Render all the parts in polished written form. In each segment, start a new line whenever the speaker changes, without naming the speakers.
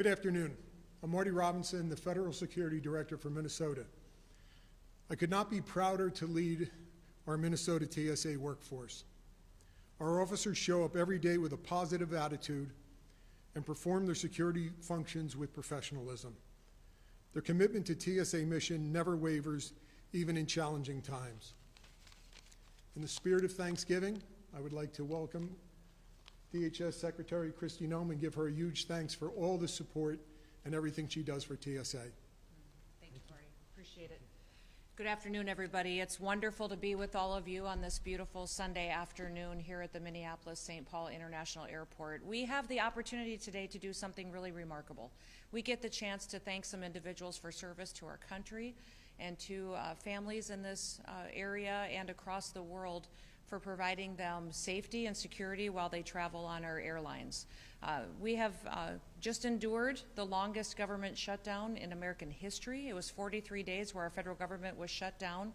Good afternoon. I'm Marty Robinson, the Federal Security Director for Minnesota. I could not be prouder to lead our Minnesota TSA workforce. Our officers show up every day with a positive attitude and perform their security functions with professionalism. Their commitment to TSA mission never wavers, even in challenging times. In the spirit of Thanksgiving, I would like to welcome DHS Secretary Kristi Noem and give her a huge thanks for all the support and everything she does for TSA.
Thank you, Marty. Appreciate it. Good afternoon, everybody. It's wonderful to be with all of you on this beautiful Sunday afternoon here at the Minneapolis-St. Paul International Airport. We have the opportunity today to do something really remarkable. We get the chance to thank some individuals for service to our country and to families in this area and across the world for providing them safety and security while they travel on our airlines. We have just endured the longest government shutdown in American history. It was 43 days where our federal government was shut down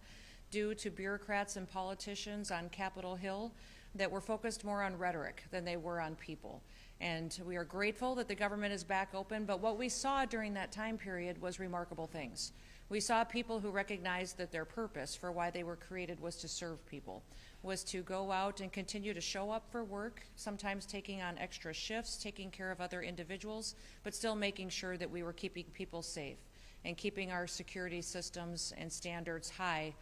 due to bureaucrats and politicians on Capitol Hill that were focused more on rhetoric than they were on people. And we are grateful that the government is back open, but what we saw during that time period was remarkable things. We saw people who recognized that their purpose for why they were created was to serve people, was to go out and continue to show up for work, sometimes taking on extra shifts, taking care of other individuals, but still making sure that we were keeping people safe and keeping our security systems and standards high,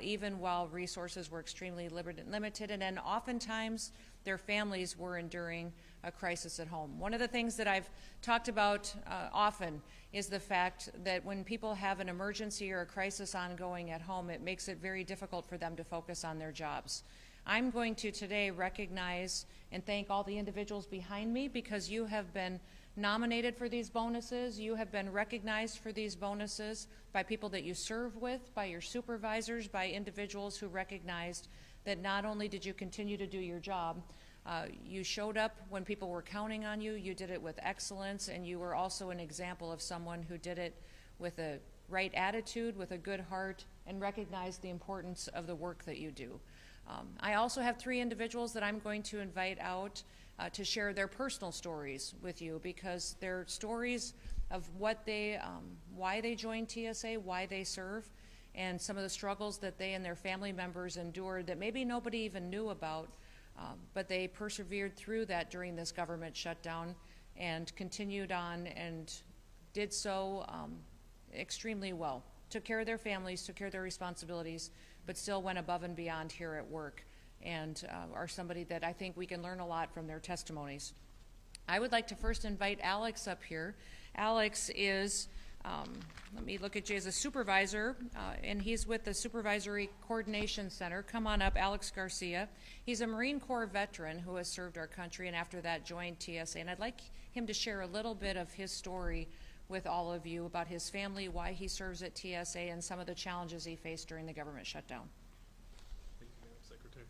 even while resources were extremely limited, and then oftentimes their families were enduring a crisis at home. One of the things that I've talked about often is the fact that when people have an emergency or a crisis ongoing at home, it makes it very difficult for them to focus on their jobs. I'm going to today recognize and thank all the individuals behind me because you have been nominated for these bonuses. You have been recognized for these bonuses by people that you serve with, by your supervisors, by individuals who recognized that not only did you continue to do your job, you showed up when people were counting on you, you did it with excellence, and you were also an example of someone who did it with a right attitude, with a good heart, and recognized the importance of the work that you do. I also have 3 individuals that I'm going to invite out to share their personal stories with you, because they're stories of what they, why they joined TSA, why they serve, and some of the struggles that they and their family members endured that maybe nobody even knew about, but they persevered through that during this government shutdown and continued on and did so extremely well. Took care of their families, took care of their responsibilities, but still went above and beyond here at work, and are somebody that I think we can learn a lot from their testimonies. I would like to first invite Alex up here. Alex is, let me look at you, as a supervisor, and he's with the Supervisory Coordination Center. Come on up, Alex Garcia. He's a Marine Corps veteran who has served our country and after that joined TSA, and I'd like him to share a little bit of his story with all of you about his family, why he serves at TSA, and some of the challenges he faced during the government shutdown.
Thank you, Madam Secretary.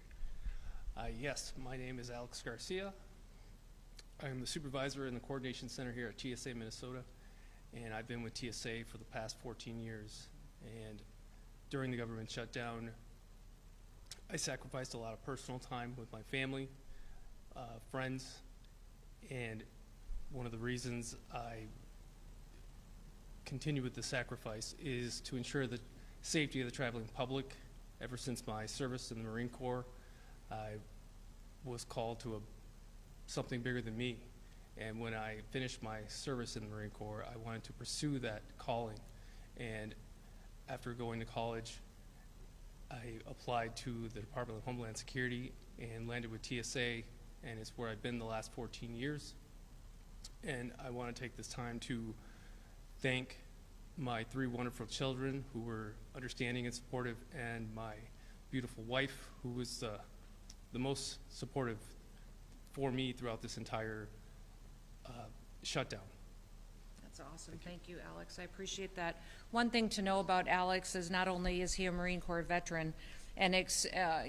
Yes, my name is Alex Garcia. I am the supervisor in the Coordination Center here at TSA Minnesota, and I've been with TSA for the past 14 years. And during the government shutdown, I sacrificed a lot of personal time with my family, friends, and one of the reasons I continue with the sacrifice is to ensure the safety of the traveling public. Ever since my service in the Marine Corps, I was called to something bigger than me. And when I finished my service in the Marine Corps, I wanted to pursue that calling. And after going to college, I applied to the Department of Homeland Security and landed with TSA, and it's where I've been the last 14 years. And I want to take this time to thank my 3 wonderful children who were understanding and supportive, and my beautiful wife who was the most supportive for me throughout this entire shutdown.
That's awesome. Thank you, Alex. I appreciate that. One thing to know about Alex is not only is he a Marine Corps veteran and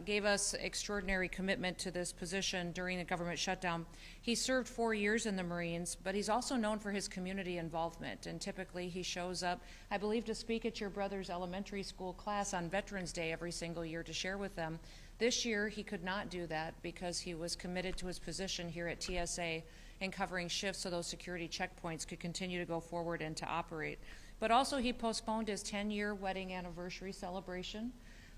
gave us extraordinary commitment to this position during the government shutdown, he served 4 years in the Marines, but he's also known for his community involvement. And typically he shows up, I believe, to speak at your brother's elementary school class on Veterans Day every single year to share with them. This year he could not do that because he was committed to his position here at TSA and covering shifts so those security checkpoints could continue to go forward and to operate. But also he postponed his 10-year wedding anniversary celebration,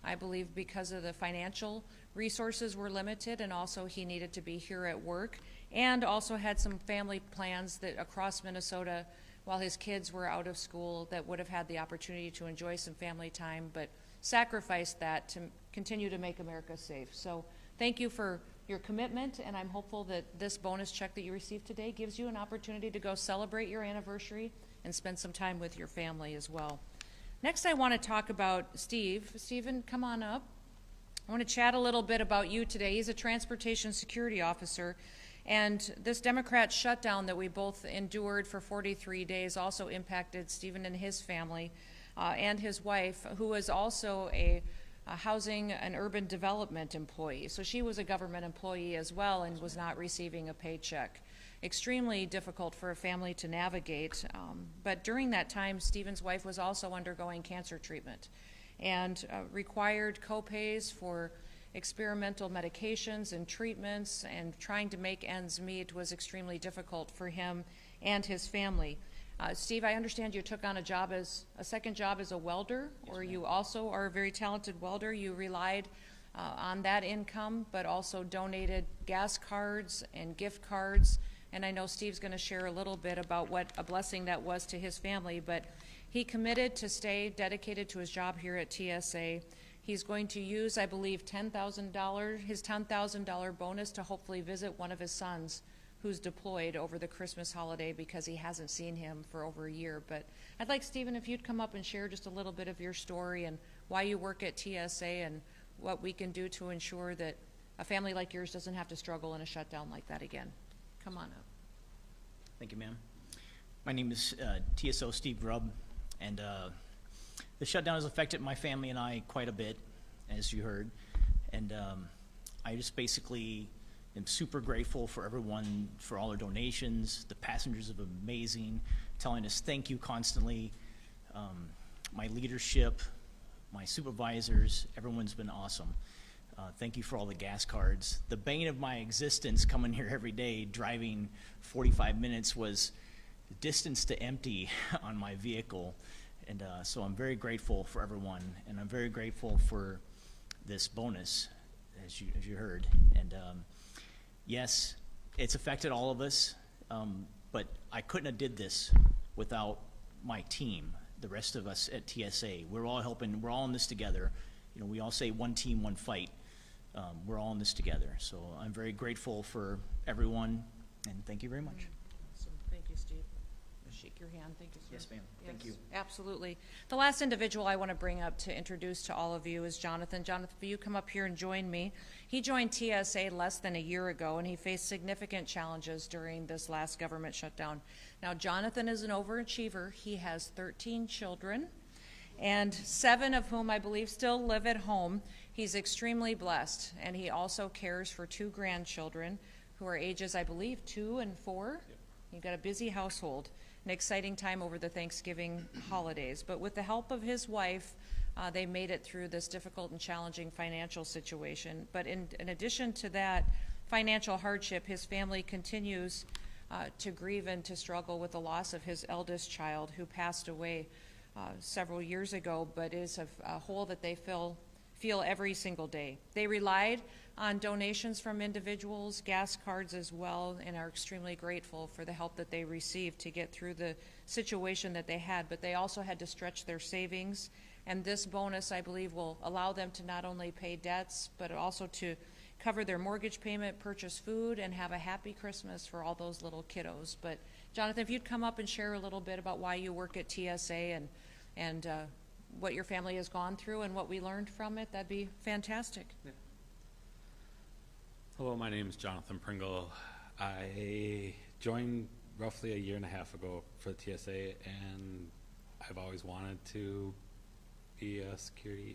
I believe because of the financial resources were limited, and also he needed to be here at work, and also had some family plans that across Minnesota while his kids were out of school that would have had the opportunity to enjoy some family time, but sacrificed that to continue to make America safe. So thank you for your commitment, and I'm hopeful that this bonus check that you received today gives you an opportunity to go celebrate your anniversary and spend some time with your family as well. Next, I want to talk about Steve. Stephen, come on up. I want to chat a little bit about you today. He's a transportation security officer, and this Democrat shutdown that we both endured for 43 days also impacted Stephen and his family and his wife, who was also a housing and urban development employee. So she was a government employee as well and was not receiving a paycheck. Extremely difficult for a family to navigate. But during that time, Stephen's wife was also undergoing cancer treatment and required co-pays for experimental medications and treatments, and trying to make ends meet was extremely difficult for him and his family. Steve, I understand you took on a second job as a welder, or you also are a very talented welder. You relied on that income, but also donated gas cards and gift cards. And I know Steve's going to share a little bit about what a blessing that was to his family, but he committed to stay dedicated to his job here at TSA. He's going to use, I believe, his $10,000 bonus to hopefully visit one of his sons who's deployed over the Christmas holiday, because he hasn't seen him for over a year. But I'd like, Stephen, if you'd come up and share just a little bit of your story and why you work at TSA and what we can do to ensure that a family like yours doesn't have to struggle in a shutdown like that again. Come on up.
Thank you, ma'am. My name is TSO Steve Grub, and the shutdown has affected my family and I quite a bit, as you heard. And I just basically am super grateful for everyone, for all their donations. The passengers have been amazing, telling us thank you constantly. My leadership, my supervisors, everyone's been awesome. Thank you for all the gas cards. The bane of my existence coming here every day, driving 45 minutes, was the distance to empty on my vehicle. And so I'm very grateful for everyone, and I'm very grateful for this bonus, as you heard. And yes, it's affected all of us, but I couldn't have did this without my team, the rest of us at TSA. We're all helping, we're all in this together. You know, we all say one team, one fight. We're all in this together. So I'm very grateful for everyone, and thank you very much.
Awesome. Thank you, Steve. Shake your hand. Thank you, sir.
Yes, ma'am. Thank you.
Absolutely. The last individual I want to bring up to introduce to all of you is Jonathan. Jonathan, will you come up here and join me? He joined TSA less than a year ago, and he faced significant challenges during this last government shutdown. Now, Jonathan is an overachiever. He has 13 children, and 7 of whom I believe still live at home. He's extremely blessed, and he also cares for 2 grandchildren who are ages, I believe, 2 and 4. Yep. You've got a busy household, an exciting time over the Thanksgiving holidays. But with the help of his wife, they made it through this difficult and challenging financial situation. But in addition to that financial hardship, his family continues to grieve and to struggle with the loss of his eldest child, who passed away several years ago, but is a hole that they feel every single day. They relied on donations from individuals, gas cards as well, and are extremely grateful for the help that they received to get through the situation that they had. But they also had to stretch their savings, and this bonus, I believe, will allow them to not only pay debts, but also to cover their mortgage payment, purchase food, and have a happy Christmas for all those little kiddos. But Jonathan, if you'd come up and share a little bit about why you work at TSA and what your family has gone through and what we learned from it, that'd be fantastic.
Yeah. Hello, my name is Jonathan Pringle. I joined roughly a year and a half ago for the TSA, and I've always wanted to be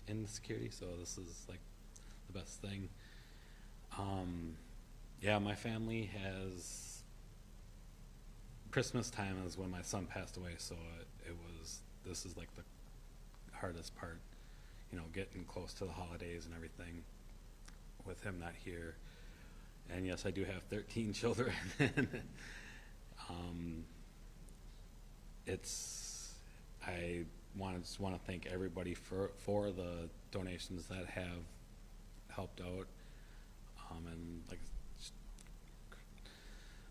in security, so this is like the best thing. Yeah, my family has, Christmas time is when my son passed away, so this is like the hardest part, you know, getting close to the holidays and everything with him not here. And yes, I do have 13 children. I just want to thank everybody for the donations that have helped out. And like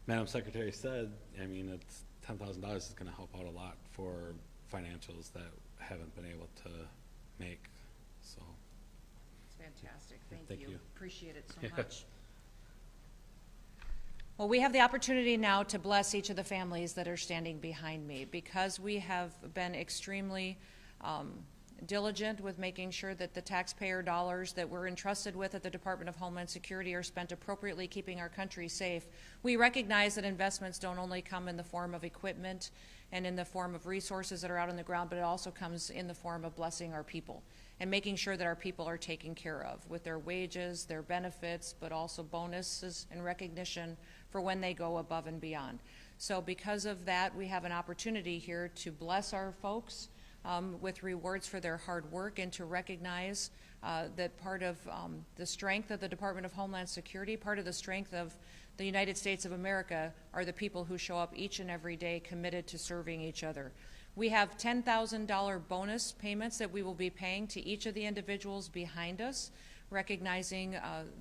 Madam Secretary said, I mean, it's $10,000 is going to help out a lot for financials that haven't been able to make. So
It's fantastic.
Thank
Thank
you.
you. Appreciate it so much. Well, we have the opportunity now to bless each of the families that are standing behind me, because we have been extremely diligent with making sure that the taxpayer dollars that we're entrusted with at the Department of Homeland Security are spent appropriately, keeping our country safe. We recognize that investments don't only come in the form of equipment and in the form of resources that are out on the ground, but it also comes in the form of blessing our people and making sure that our people are taken care of with their wages, their benefits, but also bonuses and recognition for when they go above and beyond. So because of that, we have an opportunity here to bless our folks with rewards for their hard work, and to recognize that part of the strength of the Department of Homeland Security, part of the strength of the United States of America, are the people who show up each and every day committed to serving each other. We have $10,000 bonus payments that we will be paying to each of the individuals behind us, recognizing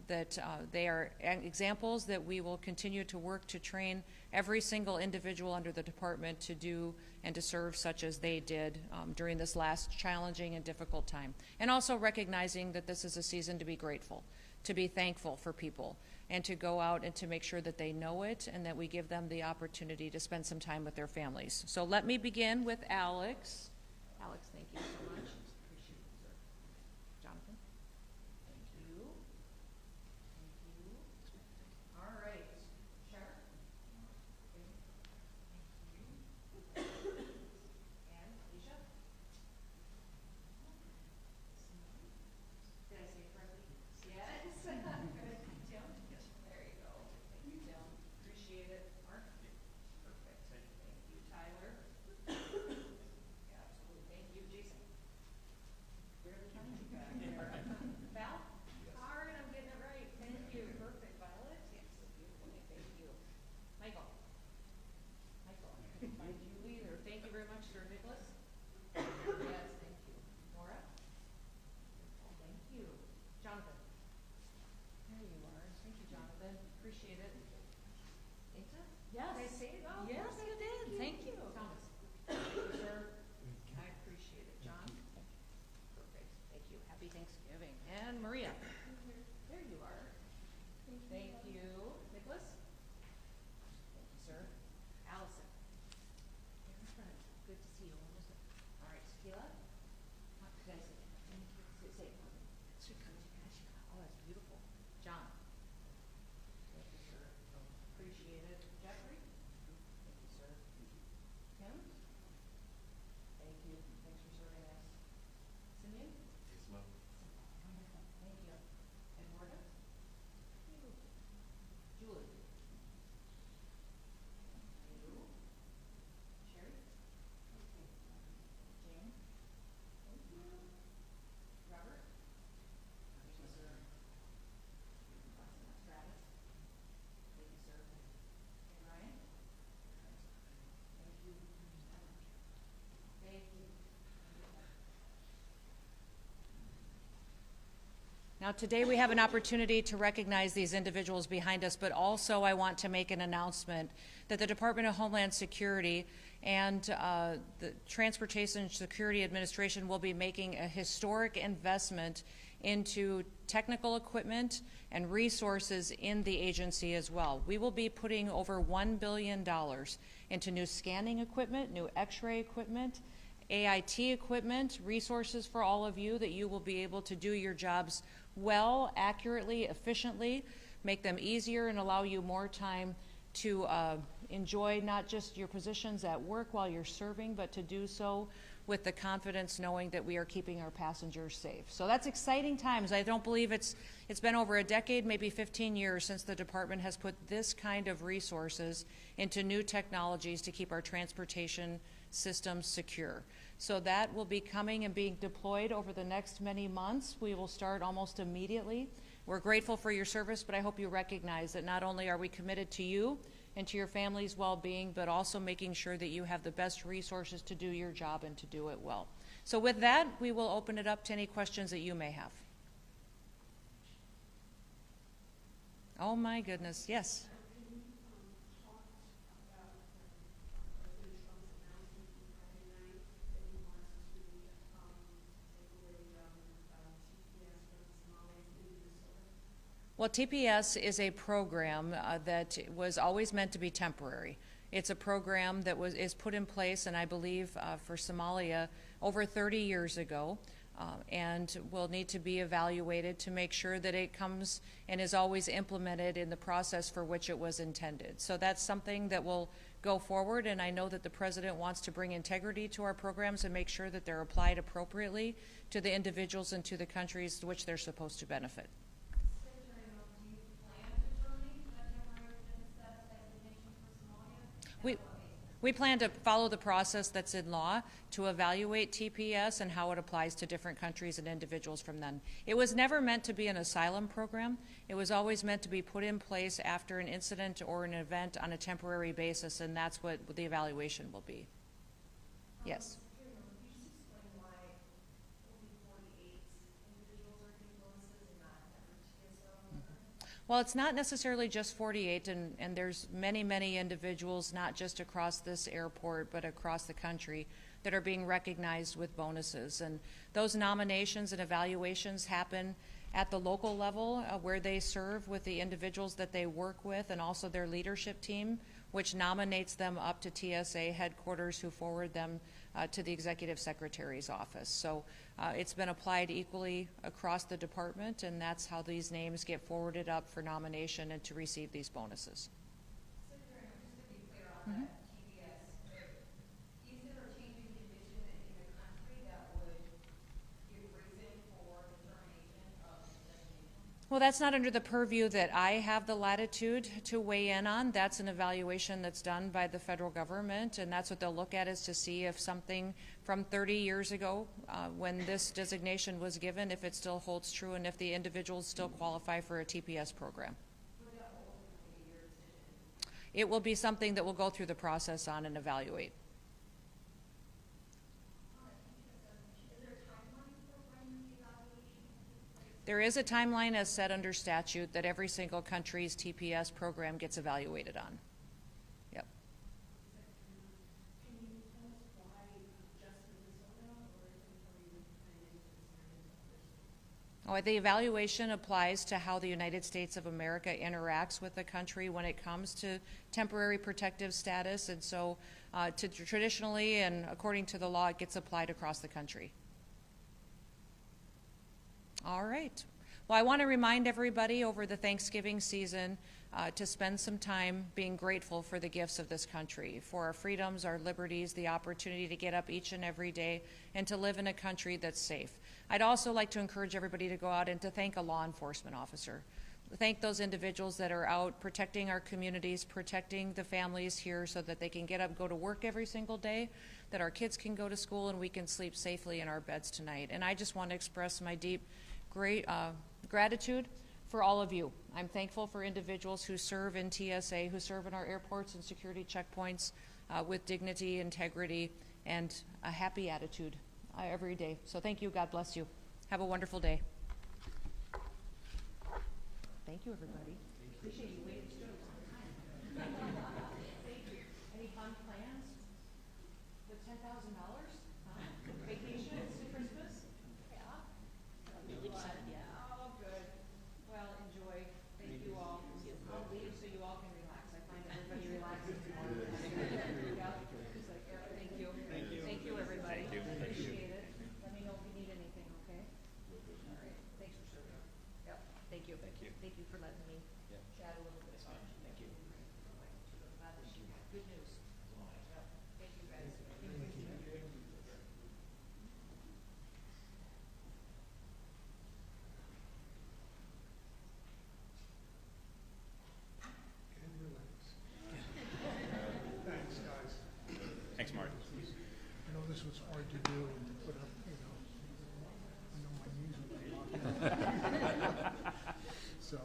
that they are examples that we will continue to work to train every single individual under the department to do and to serve such as they did during this last challenging and difficult time. And also recognizing that this is a season to be grateful, to be thankful for people, and to go out and to make sure that they know it and that we give them the opportunity to spend some time with their families. So let me begin with Alex. Alex, thank you so much. Appreciate it, sir. Jonathan? Thank you. Thank you. All right. Sharon? Thank you. And Alicia? Did I say it correctly? Yes. Good. Tim? Yes. There you go. Thank you, Tim. Appreciate it. Mark? Perfect. Thank you. Tyler? Yeah, absolutely. Thank you. Jason? Where are the times you got there? Val? All right, I'm getting it right. Thank you. Perfect. Violet? Yes. Beautiful. Thank you. Michael? Michael, I couldn't find you either. Thank you very much, sir. Nicholas? Yes, thank you. Nora? Oh, thank you. Jonathan? There you are. Thank you, Jonathan. Appreciate it. Inta?
Yes.
Did I say it? Oh,
Yes,
perfect.
you did. Thank you.
Thomas? Thank you, sir. I appreciate it. John? Perfect. Thank you. Happy Thanksgiving. And Maria? There you are. Thank you. Nicholas? Thank you, sir. Allison? Good to see you. All right, Tequila? How did I say that? Say it. Oh, that's beautiful. John? Thank you, sir. Appreciate it. Jeffrey? Thank you, sir. Tim? Thank you. Thanks for serving us. Simeon? Yes, ma'am. Wonderful. Thank you. Eduardo? Julie? Thank you. Sherry? Jane? Thank you. Robert? Thank you, sir. Travis? Thank you, sir. And Ryan? Thank you. Thank you. Now, today we have an opportunity to recognize these individuals behind us, but also I want to make an announcement that the Department of Homeland Security and the Transportation Security Administration will be making a historic investment into technical equipment and resources in the agency as well. We will be putting over $1 billion into new scanning equipment, new x-ray equipment, AIT equipment, resources for all of you that you will be able to do your jobs well, accurately, efficiently, make them easier, and allow you more time to enjoy not just your positions at work while you're serving, but to do so with the confidence knowing that we are keeping our passengers safe. So that's exciting times. I don't believe it's been over a decade, maybe 15 years, since the department has put this kind of resources into new technologies to keep our transportation systems secure. So that will be coming and being deployed over the next many months. We will start almost immediately. We're grateful for your service, but I hope you recognize that not only are we committed to you and to your family's well-being, but also making sure that you have the best resources to do your job and to do it well. So with that, we will open it up to any questions that you may have. Oh my goodness, yes. Well, TPS is a program that was always meant to be temporary. It's a program that is put in place, and I believe for Somalia over 30 years ago, and will need to be evaluated to make sure that it comes and is always implemented in the process for which it was intended. So that's something that will go forward, and I know that the President wants to bring integrity to our programs and make sure that they're applied appropriately to the individuals and to the countries to which they're supposed to benefit. We plan to follow the process that's in law to evaluate TPS and how it applies to different countries and individuals from them. It was never meant to be an asylum program. It was always meant to be put in place after an incident or an event on a temporary basis, and that's what the evaluation will be. Yes. Well, it's not necessarily just 48, and there's many, many individuals, not just across this airport, but across the country, that are being recognized with bonuses. And those nominations and evaluations happen at the local level where they serve with the individuals that they work with, and also their leadership team, which nominates them up to TSA headquarters, who forward them to the Executive Secretary's office. So it's been applied equally across the department, and that's how these names get forwarded up for nomination and to receive these bonuses.
Secretary, just to be clear on that, TPS, is there a change in condition in the country that would give reason for the termination of the designation?
Well, that's not under the purview that I have the latitude to weigh in on. That's an evaluation that's done by the federal government, and that's what they'll look at, is to see if something from 30 years ago, when this designation was given, if it still holds true, and if the individuals still qualify for a TPS program. It will be something that we'll go through the process on and evaluate. There is a timeline as set under statute that every single country's TPS program gets evaluated on. Yep.
Can you tell us why just Minnesota, or is it for you
Oh, the evaluation applies to how the United States of America interacts with the country when it comes to temporary protective status, and so traditionally and according to the law, it gets applied across the country. All right. Well, I want to remind everybody over the Thanksgiving season to spend some time being grateful for the gifts of this country, for our freedoms, our liberties, the opportunity to get up each and every day and to live in a country that's safe. I'd also like to encourage everybody to go out and to thank a law enforcement officer. Thank those individuals that are out protecting our communities, protecting the families here so that they can get up, go to work every single day, that our kids can go to school, and we can sleep safely in our beds tonight. And I just want to express my deep gratitude for all of you. I'm thankful for individuals who serve in TSA, who serve in our airports and security checkpoints with dignity, integrity, and a happy attitude every day. So thank you. God bless you. Have a wonderful day. Thank you, everybody. Appreciate you waiting so long. Thank you. Any fun plans with $10,000? Huh? Vacation to Christmas? Yeah. Oh, good. Well, enjoy. Thank you all. I'll leave so you all can relax. I find everybody relaxes more. Yeah. It's like, yeah, thank you. Thank you. Thank you, everybody. Thank you. Appreciate it. Let me know if you need anything, okay? All right. Thanks for serving. Yep. Thank you. Thank you. Thank you for letting me chat a little bit. Thank you. Good news. Yep. Thank you, guys. Thank you.
And relax. Thanks, guys.
Thanks, Mark.
I know this was hard to do and to put up, I know my knees were locked. So.